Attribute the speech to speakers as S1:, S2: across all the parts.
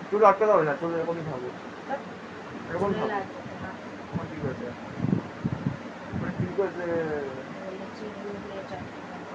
S1: চুল আটকে যাবে না, চুল এরকমই থাকবে, এরকম থাকবে। ঠিক আছে, ঠিক আছে।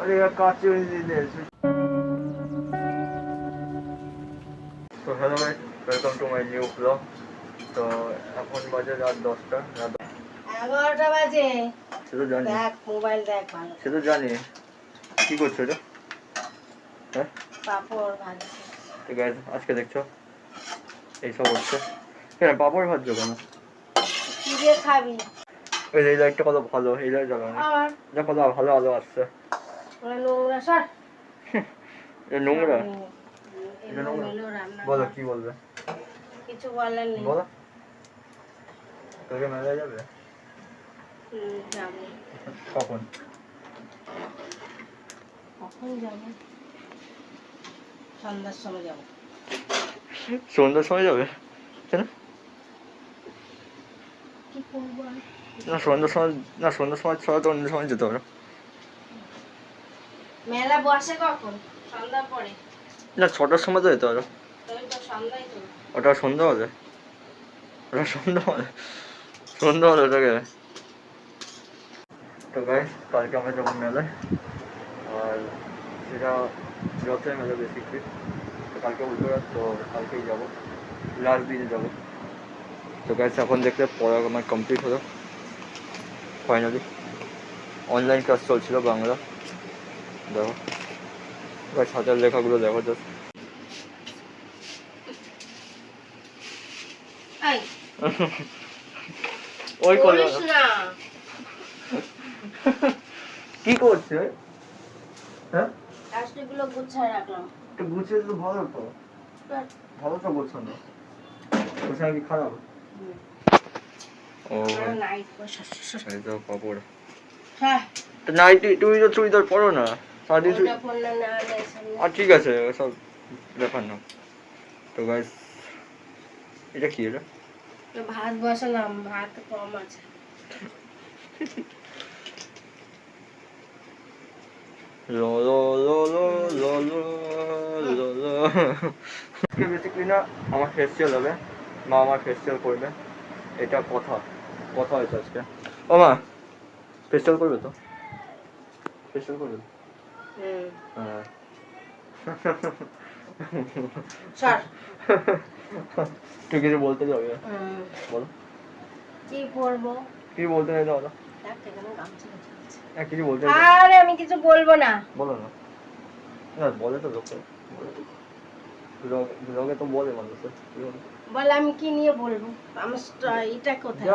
S1: আরে কাছে দিলে। তো hello guys, welcome to my new blog. তো এখন বাজে রাত 10টা, রাত
S2: 11টা বাজে।
S1: সে তো জানি,
S2: দেখ মোবাইল দেখ ভালো।
S1: সে তো জানি। কি করছো এটা? হ্যাঁ,
S2: পাপড় ভাজছি।
S1: তো গাইস আজকে দেখছো এইসব হচ্ছে। কেন পাপড় ভাজছো কেন?
S2: কি দিয়ে খাবি?
S1: এই লাইটটা কত ভালো, এই লাইট জ্বালানো
S2: আর
S1: যা কত ভালো আলো আসছে।
S2: ওরা নোংরা সর।
S1: এটা নোংরা, এটা নোংরা।
S2: এলো রান্না।
S1: বলো কি বলবে?
S2: কিছু বলার নেই।
S1: বলো, তোকে মেলায় যাবে?
S2: যাবো।
S1: কখন?
S2: কখন যাবো? সন্ধ্যার সময় যাবো।
S1: সন্ধ্যার সময় যাবে? কেন?
S2: কি করবো আর?
S1: না সন্ধ্যার সময়, না সন্ধ্যার সময় ছাড়া তো অন্য সময় যেতে পারো।
S2: মেলা বসে কখন? সন্ধ্যার পরে।
S1: না 6টার সময় তো যেতে পারো।
S2: তাই তো সন্ধ্যায় তো।
S1: ওটা সন্ধ্যা হবে, ওটা সন্ধ্যা হবে, সন্ধ্যা হবে ওটাকে। তো গাইস কালকে আমরা যাবো মেলায়, আর সেটা যতই মেলা বেসিকলি। তো কালকে উল্টো রাত, তো কালকেই যাবো, লাস্ট দিনে যাবো। তো গাইস এখন দেখলে পড়া আমার কমপ্লিট হলো ফাইনালি। অনলাইন ক্লাস চলছিল বাংলা, দেখো গাইস হাতের লেখাগুলো দেখো জাস্ট।
S2: এই
S1: ওই করে
S2: বলিস না।
S1: কি করছে? হ্যাঁ,
S2: প্লাস্টিকগুলো গুছিয়ে রাখলাম।
S1: একটু গুছিয়ে তো ভালো তো, ভালো তো গোছানো, গোছানো কি খারাপ? ও
S2: নাইট
S1: এই তো কাপড়।
S2: হ্যাঁ
S1: তো নাইটি, তুমি তো চুড়িদার পরো না, শাড়ি
S2: ওটা পরলে না
S1: আর ঠিক আছে ওসব ব্যাপার না। তো গাইস এটা কি এটা?
S2: ভাত বসালাম, ভাত কম আছে।
S1: লো লো লো লো লো লো লো লো। আজকে বেসিক্যালি না আমার ফেস্টিভ্যাল হবে, মা আমার ফেস্টিভ্যাল করবে, এটা কথা, কথা হয়েছে আজকে। ও মা ফেস্টিভ্যাল করবে তো? ফেস্টিভ্যাল করবে তো? হ্যাঁ।
S2: স্যার
S1: তুই কিছু বলতে যাবে? বলো
S2: কি করবো?
S1: কি বলতে চাইছো বলো? হ্যাঁ কিছু বলতে চাইছো?
S2: আরে আমি কিছু বলবো না।
S1: বলো না, না বলে তো লোকে, ব্লগে তো বলে মানুষ।
S2: বল আমি কি নিয়ে বলবো? আমার এটা কোথায়?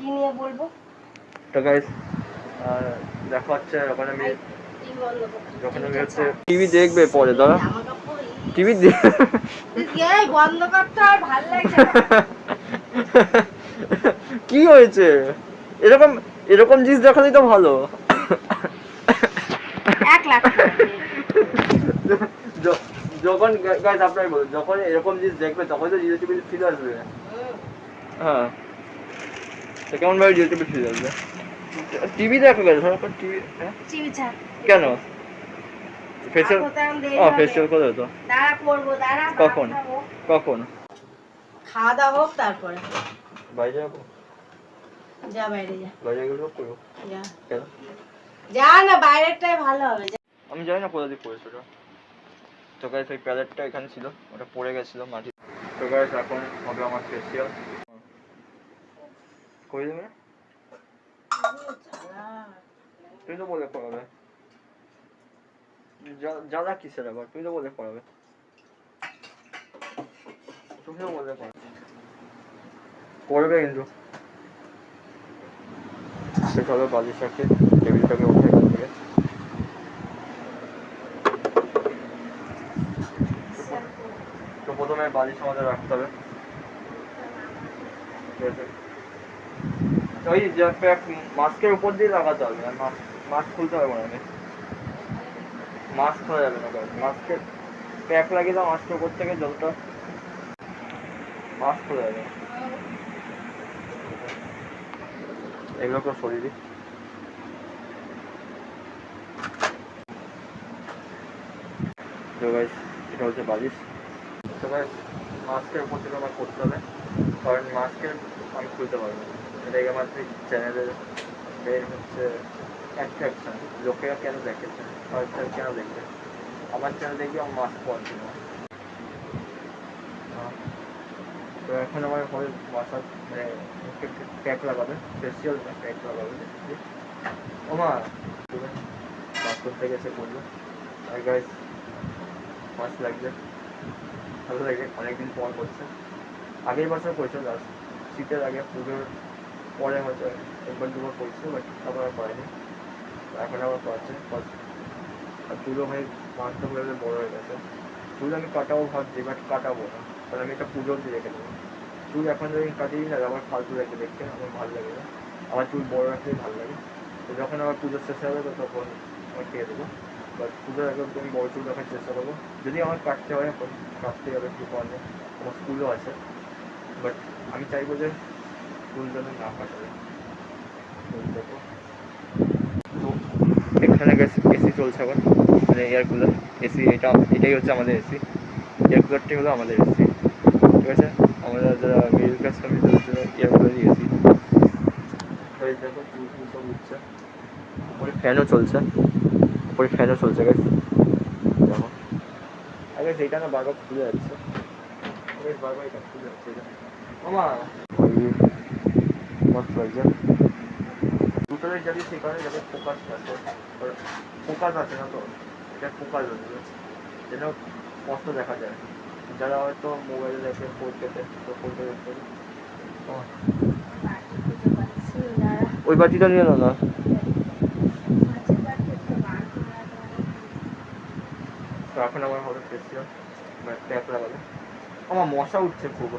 S2: কি নিয়ে বলবো?
S1: তো গাইস দেখা হচ্ছে ওখানে। আমি যখন আমি হচ্ছে টিভি দেখবে পরে, দাঁড়া টিভি
S2: বন্ধ করতে আর ভালো লাগছে না।
S1: কি হয়েছে? এরকম এরকম জিনিস দেখালেই তো ভালো।
S2: 1 লাখ
S1: যখন গাইস আপনারাই বলুন, যখন এরকম জিনিস দেখবে তখন তো ইউটিউবে ফিল আসবে। হ্যাঁ, তো কেমন ভাবে ইউটিউবে ফিল আসবে? টিভি দেখো গাইস, টিভি। কেন ফেসিয়াল? ফেসিয়াল করে তো
S2: দাঁড়া করবো, দাঁড়া।
S1: কখন? কখন
S2: খাওয়া দাওয়া হোক তারপরে
S1: বাইরে যাবো?
S2: যা বাইরে যা।
S1: বাইরে গেলে করবো
S2: যা
S1: কেন?
S2: যা না, বাইরেরটাই ভালো হবে।
S1: আমি জানি না কোথা দিয়ে পড়েছে ওটা। তো গাইস ওই প্যালেটটা এখানে ছিল, ওটা পড়ে গেছিল মাটি। তো গাইস এখন হবে আমার ফেসিয়াল। করে দেবে না? তুই তো বলে করাবে। জ্বালা কিসের আবার? তুই তো বলে করাবে, তুমি তো বলে করাবে করবে কিন্তু। সে চলো বালিশ রাখি, টেবিলটাকে উঠে এখান থেকে। তো প্রথমে বালিশ আমাদের রাখতে হবে, ঠিক আছে? ওই যে মাস্কের উপর দিয়ে লাগাতে হবে, আর মাস্ক খুলতে হবে না, মাস্ক খোলা যাবে না। মাস্কের প্যাক লাগিয়ে দাও, মাস্কের উপর থেকে জলটা, মাস্ক খোলা যাবে না। এগুলো তো শরীরই। তো গাইস এটা হচ্ছে বালিশ। তো গাইস মাস্কের উপর থেকে আমার করতে হবে, কারণ মাস্কের আমি খুলতে পারবো না। এটাই আমার চ্যানেলের মেন হচ্ছে অ্যাট্রাকশন, লোকেরা কেন দেখেছে, কালচার কেন দেখবে আমার চ্যানেল দেখবে আমার মাস্ক পড়ছে না। তো এখন আমার হয়ে মাথা মানে মুখে প্যাক লাগাবে, ফেসিয়াল না প্যাক লাগাবে। ওমা মাস্ক করতে গেছে বললো, আর গাইস মাস্ক লাগবে, ভালো লাগে, অনেকদিন পর করছে। আগের বছর করেছিল লাস্ট শীতের আগে, পুজোর পরে হয়তো একবার দুবার করছে, বাট তারপর আর করেনি। এখন আবার করাচ্ছে। আর চুলো ভাই মাছটা হয়ে বড়ো হয়ে গেছে, চুল আমি কাটাবো ভাবছি, বাট কাটাবো না, কারণ আমি এটা পুজো দিয়ে রেখে দেবো। চুল এখন যদি কাটিয়ে না আমার ফালতু লাগে দেখতে, আমার ভালো লাগে না, আমার চুল বড়ো রাখলেই ভালো লাগে। তো যখন আমার পুজোর শেষে হবে তো তখন আমি কেটে দেবো, বাট পুজোর আগে আমি বড় চুল রাখার চেষ্টা করবো। যদি আমার কাটতে হয় এখন কাটতে হবে, একটু পরে আমার স্কুলও আছে, বাট আমি চাইবো যে স্কুল যেন না কাটাবে। দেখো তো এখানে গেছে এসি চলছে এখন, মানে এয়ার কুলার এসি, এটাই হচ্ছে আমাদের এসি, এয়ার কুলারটাই হলো আমাদের এসি, ঠিক আছে। আমরা যারা মিডিল ক্লাস ফ্যামিলি তাদের জন্য এয়ার কুলারই এসি। দেখো চুল ফুল সব উঠছে, উপরে ফ্যানও চলছে, উপরে ফ্যানও চলছে গাইস দেখো। আগে সেইটা না বারবার খুলে যাচ্ছে, বারবার এটা খুলে যাচ্ছে, এটা মামা মস্ত লাগছে। দুটোরে যাবি সেই কারণে যাতে ফোকাস আছে, ফোকাস আছে না তো, এটা ফোকাস আছে যেন স্পষ্ট দেখা যায়। যারা হয়তো মোবাইলে দেখে ফোরকেতে, তো ফোরকে দেখতে হবে। ওই বাটিটা নিয়ে নাও না। তো এখন আমার হবে ফেসিয়াল, ট্যাপ লাগাবে। আমার মশা উঠছে খুব।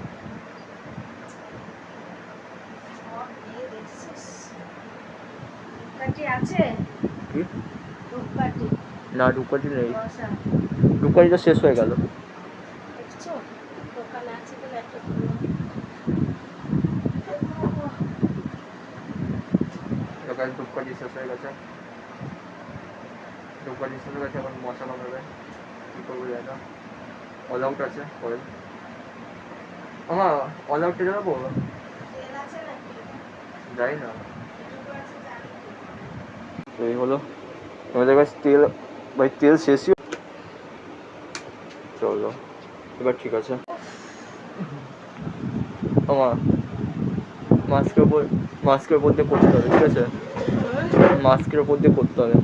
S1: না ধূপকাঠি নেই, ধূপকাঠিটা শেষ হয়ে গেল। ধূপকাঠি শেষ হয়ে গেছে, ধূপকাঠি শেষ হয়ে গেছে, এখন মশা বানাবে, কী করবো যায় না। অল আউট আছে কয়েল, আমার অল আউটে যাবো, যাই না। তো এই হলো আমাদের কাছে তেল, ভাই তেল শেষই। চলো এবার ঠিক আছে। আমার মাস্কের উপর দিয়ে করতে হবে, ঠিক আছে, মাস্কের উপর দিয়ে করতে হবে।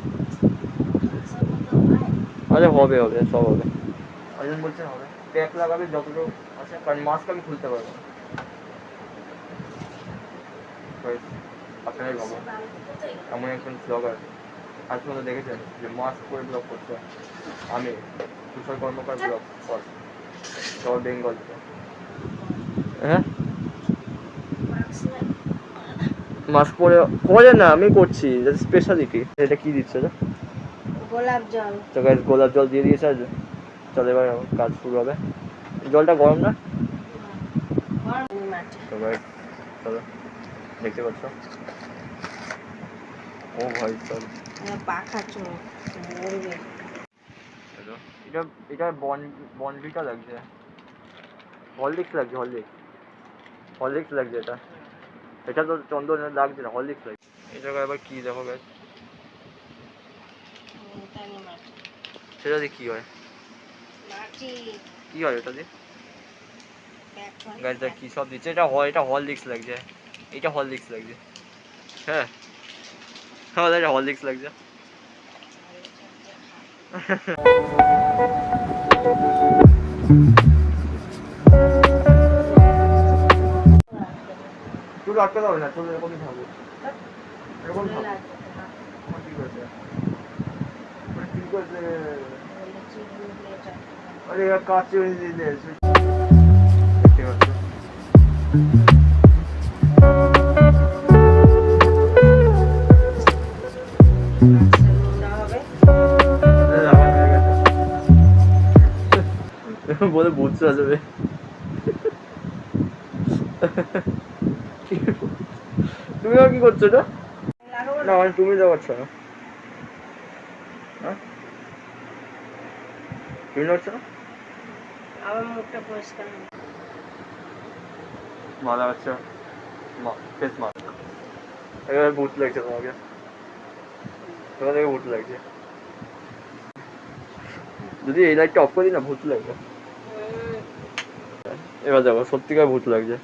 S1: আরে হবে হবে সব হবে, একজন বলছেন হবে, প্যাক লাগাবে যতটুকু আছে, কারণ মাস্ক আমি খুলতে পারবো না। আপনারাই ভাবো এমন একজন ব্লগার আজ পর্যন্ত দেখেছেন যে মাস্ক পরে ব্লগ করছে, আমি তুষার কর্মকার ব্লগ কর শহর বেঙ্গল থেকে। হ্যাঁ মাস্ক পরে করে না, আমি করছি, স্পেশালিটি। এটা কি দিচ্ছে এটা?
S2: গোলাপ জল।
S1: তো গাইস গোলাপ জল দিয়ে দিয়েছে, আজ চলো এবার কাজ শুরু হবে। জলটা গরম না? তো গাইস চলো দেখতে পাচ্ছ, ও ভাই চল
S2: পাখা চোখ মরবে।
S1: এটা এটা বনভিটা লাগছে, হরলিক্স লাগছে, হরলিক্স লাগছে এটা, এটা তো চন্দন লাগছে না, হরলিক্স লাগছে। এই জায়গায় আবার কি দেখো গাইস, সেটা দিয়ে কি হয়, কি হয় ওটা দিয়ে গাইস? দেখ কি সব দিচ্ছে, এটা হরলিক্স লাগছে, এটা হরলিক্স লাগছে, হ্যাঁ আমাদের এটা হরলিক্স লাগছে। চুল আটকে দাও না, চুল এরকমই থাকবে, এরকম থাকবে। ঠিক আছে ঠিক আছে, আরে কাছে দিলে ঠিক আছে। বলে বুঝতে আসবে, তুমি আর কি করছো এটা? না তুমি যা করছো না, তুমি করছো না,
S2: আমার মুখটা পরিষ্কার
S1: মালা হচ্ছে ফেস মাস্ক। এবার ভূত লাগছে তোমাকে, তোমার থেকে ভূত লাগছে। যদি এই লাইটটা অফ করি না ভূত লাগবে। এবার দেখো সত্যিকার ভূত লাগছে।